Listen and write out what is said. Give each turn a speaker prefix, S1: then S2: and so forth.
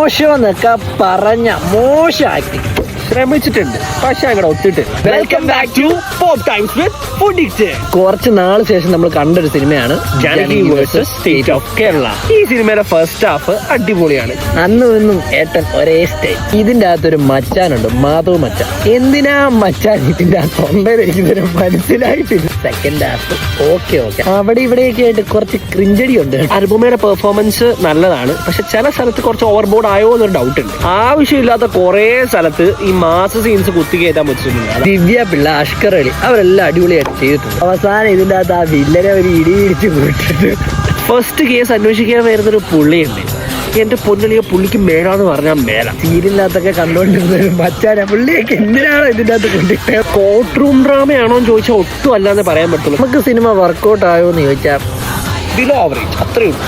S1: മോശമെന്നൊക്കെ പറഞ്ഞ മോശം ആക്ടിങ്
S2: ശ്രമിച്ചിട്ടുണ്ട്, പക്ഷെ അങ്ങടെ ഒത്തിട്ട്. Welcome back to Pop Times with ഫുഡിക്റ്റ്.
S1: കുറച്ച് നാൾ ശേഷം നമ്മൾ കണ്ടൊരു സിനിമയാണ്
S2: Janaki versus state of Kerala. ഈ സിനിമയുടെ ഫസ്റ്റ് ഹാഫ് അടിപൊളിയാണ്.
S1: അന്നും ഇന്നും ഏട്ടൻ ഒരേ സ്റ്റേറ്റ്. ഇതിന്റെ അകത്തൊരു മച്ചാനുണ്ട്, മാധവ് മച്ചാൻ. എന്തിനാ മച്ചാൻ ഇതിന്റെ ആ തൊണ്ടയിലേക്ക് മനസ്സിലായിട്ടില്ല. സെക്കൻഡ് ഹാഫ് ഓക്കെ അവിടെ ഇവിടെയൊക്കെ ആയിട്ട് കുറച്ച് ക്രിഞ്ചടി ഉണ്ട്.
S2: അനുപമയുടെ പെർഫോമൻസ് നല്ലതാണ്, പക്ഷെ ചില സ്ഥലത്ത് കുറച്ച് ഓവർബോർഡ് ആയോ എന്നൊരു ഡൗട്ട് ഉണ്ട്. ആവശ്യമില്ലാത്ത കുറെ സ്ഥലത്ത് ഈ മാസ സീൻസ് കുത്തിക്കയറ്റാൻ പറ്റിയിട്ടുണ്ട്.
S1: ദിവ്യ പിള്ള, അഷ്കർ അലി അവരെല്ലാം അടിപൊളിയായിട്ട് ചെയ്തിട്ടുണ്ട്. അവസാനം ഇതിന്റെ അകത്ത് ആ വില്ലനെ ഒരു ഇടിയിടിച്ച് പോയിട്ടുണ്ട്.
S2: ഫസ്റ്റ് കേസ് അന്വേഷിക്കാൻ വരുന്നൊരു പുള്ളിയുണ്ട്. എന്റെ പൊന്നളിയെ പുള്ളിക്ക് മേലാന്ന് പറഞ്ഞാൽ മേല.
S1: സീരിയലിനകത്തൊക്കെ കണ്ടോണ്ടിരുന്ന മച്ചാനെ പുള്ളിയൊക്കെ എന്തിനാണോ ഇതിന്റെ അകത്ത് കൊണ്ടിട്ട്.
S2: കോർട്ട് റൂം ഡ്രാമയാണോ എന്ന് ചോദിച്ചാൽ ഒട്ടും അല്ലാന്ന് പറയാൻ പറ്റുള്ളൂ.
S1: നമുക്ക് സിനിമ വർക്കൗട്ട് ആയോ എന്ന് ചോദിച്ചാൽ
S2: ബിലോ ആവറേജ്, അത്രയേ ഉള്ളൂ.